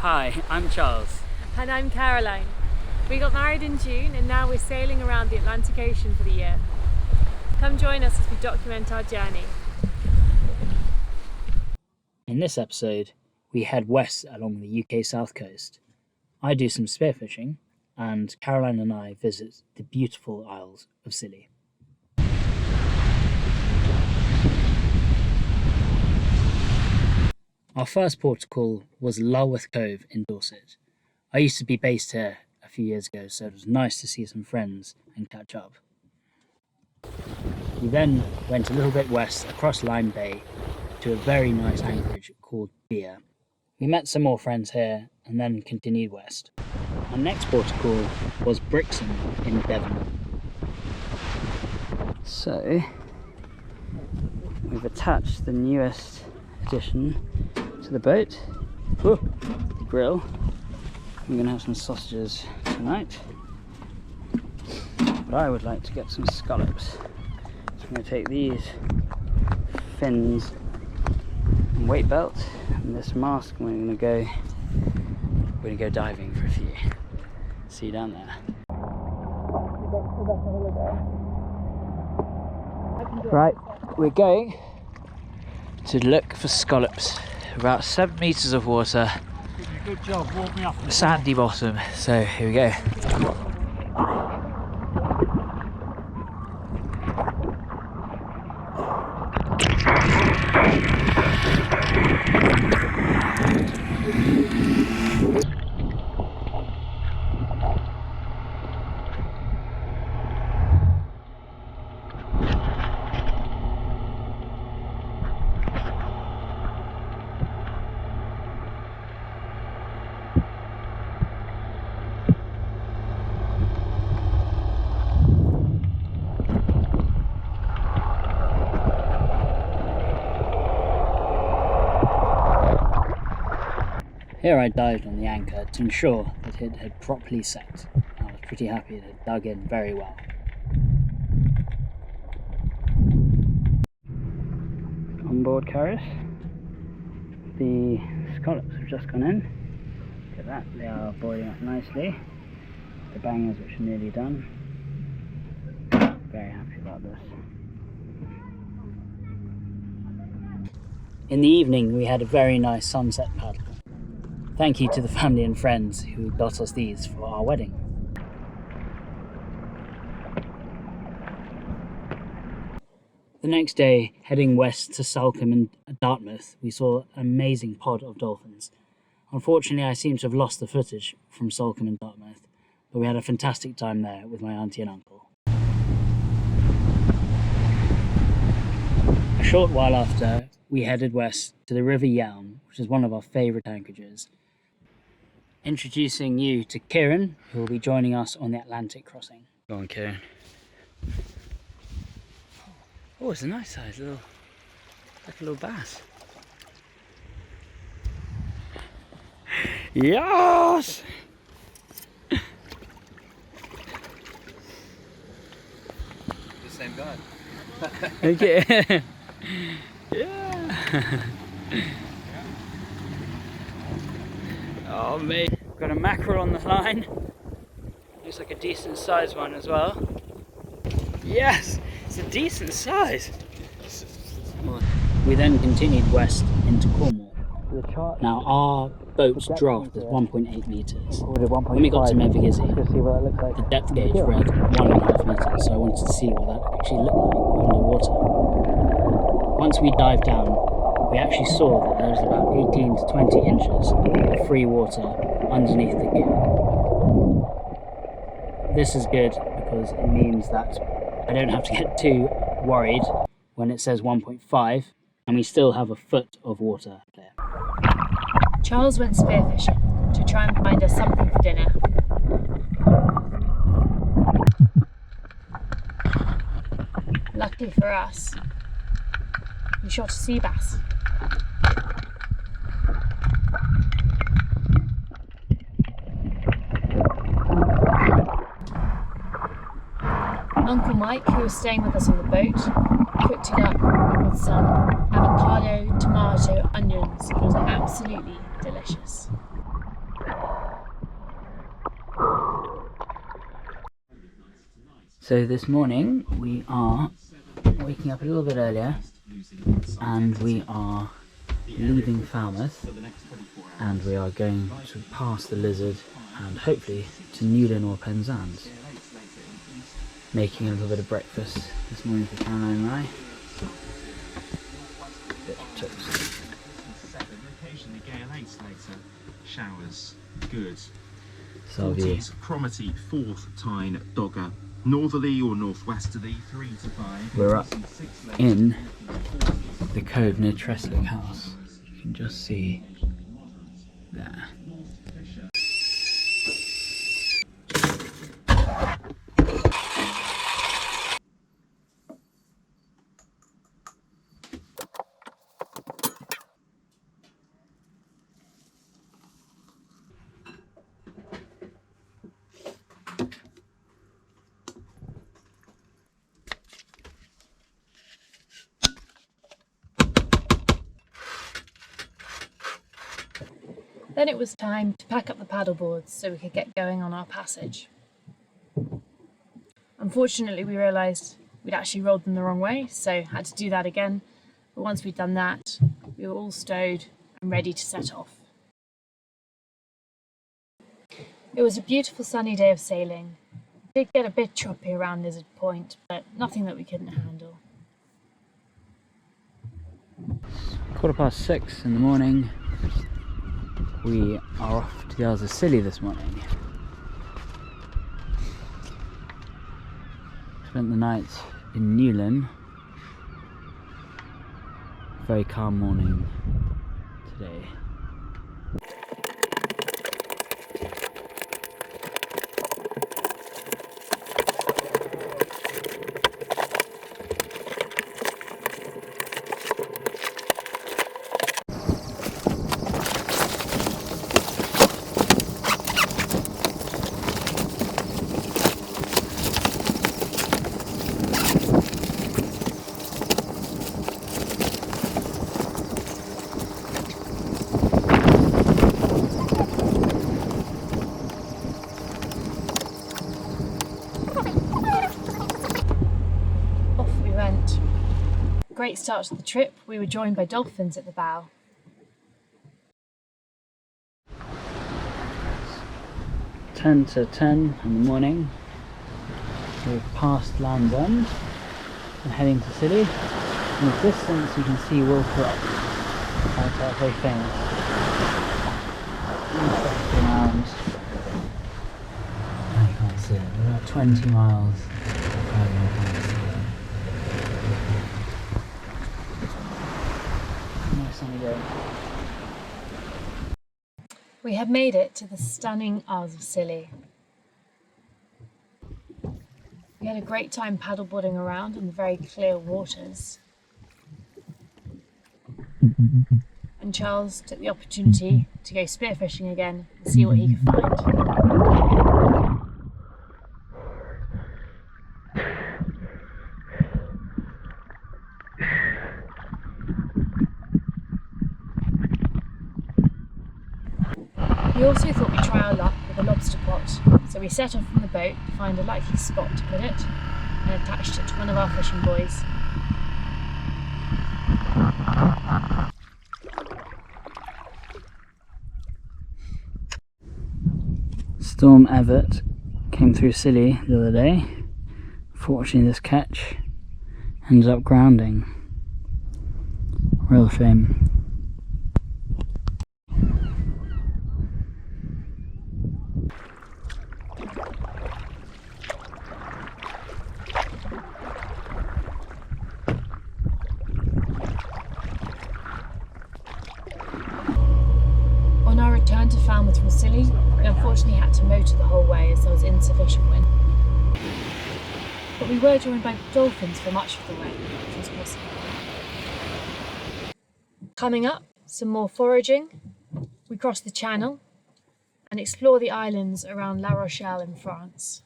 Hi, I'm Charles. And I'm Caroline. We got married in June and now we're sailing around the Atlantic Ocean for the year. Come join us as we document our journey. In this episode, we head west along the UK south coast. I do some spearfishing, and Caroline and I visit the beautiful Isles of Scilly. Our first port of call was Lulworth Cove in Dorset. I used to be based here a few years ago, so it was nice to see some friends and catch up. We then went a little bit west across Lyme Bay to a very nice anchorage called Beer. We met some more friends here and then continued west. Our next port of call was Brixham in Devon. So, we've attached the newest addition to the boat, the grill. We're going to have some sausages tonight, but I would like to get some scallops. So I'm going to take these fins and weight belt and this mask, and we're going to go diving for a few. See you down there. Right, we're going to look for scallops. About 7 meters of water, Good job, walk me off. sandy bottom. So here we go. Here I dived on the anchor to ensure that it had properly set. I was pretty happy it had dug in very well. On board carriers, the scallops have just gone in. Look at that, they are boiling up nicely. The bangers, which are nearly done. Very happy about this. In the evening we had a very nice sunset paddle. Thank you to the family and friends who got us these for our wedding. The next day, heading west to Salcombe and Dartmouth, we saw an amazing pod of dolphins. Unfortunately, I seem to have lost the footage from Salcombe and Dartmouth, but we had a fantastic time there with my auntie and uncle. A short while after, we headed west to the River Yelm, which is one of our favourite anchorages. Introducing you to Kieran, who will be joining us on the Atlantic crossing. Go on, Kieran. Oh, it's a nice size little, like a little bass. Yes! The same guy. Okay. Yeah. Oh mate, got a mackerel on the line. Looks like a decent sized one as well. Yes, it's a decent size. We then continued west into Cornwall. Now our boat's draft is 1.8 metres. When we got to Memphis, the depth gauge read 1.5 metres, so I wanted to see what that actually looked like underwater. Once we dived down, we actually saw that there was about 18 to 20 inches of free water underneath the gear. This is good because it means that I don't have to get too worried when it says 1.5 and we still have a foot of water there. Charles went spearfishing to try and find us something for dinner. Luckily for us, we shot a sea bass. Uncle Mike, who was staying with us on the boat, cooked it up with some avocado, tomato, onions. It was absolutely delicious. So this morning we are waking up a little bit earlier and we are leaving Falmouth and we are going to pass the Lizard and hopefully to Newlyn or Penzance. Making a little bit of breakfast this morning for Caroline and I. Bit of toast. Occasionally gale 8 later. Showers. Good. So 40s, Cromarty, 4th Tyne, Dogger. Northerly or northwesterly, 3 to 5. We're up in the cove near Treslick House. You can just see there. Then it was time to pack up the paddleboards so we could get going on our passage. Unfortunately, we realised we'd actually rolled them the wrong way, so had to do that again. But once we'd done that, we were all stowed and ready to set off. It was a beautiful sunny day of sailing. It did get a bit choppy around Lizard Point, but nothing that we couldn't handle. 6:15 in the morning. We are off to the Isles of Scilly this morning. Spent the night in Newlyn. Very calm morning today. Great start to the trip. We were joined by dolphins at the bow. It's 10 to 10 in the morning. We've passed Land's End and heading to Scilly. In the distance you can see Wolf Rock. That's very famous. Around. No, you can't see it. We're about 20 miles driving. I can't see it. Nice sunny day. We have made it to the stunning Isles of Scilly. We had a great time paddleboarding around in the very clear waters. And Charles took the opportunity to go spearfishing again and see what he could find. We also thought we'd try our luck with a lobster pot, so we set off from the boat to find a likely spot to put it and attached it to one of our fishing buoys. Storm Everett came through Scilly the other day. Fortunately this catch ended up grounding. Real shame. On our return to Falmouth from Scilly, we unfortunately had to motor the whole way as there was insufficient wind. But we were joined by dolphins for much of the way, which was awesome. Coming up, some more foraging. We cross the Channel and explore the islands around La Rochelle in France.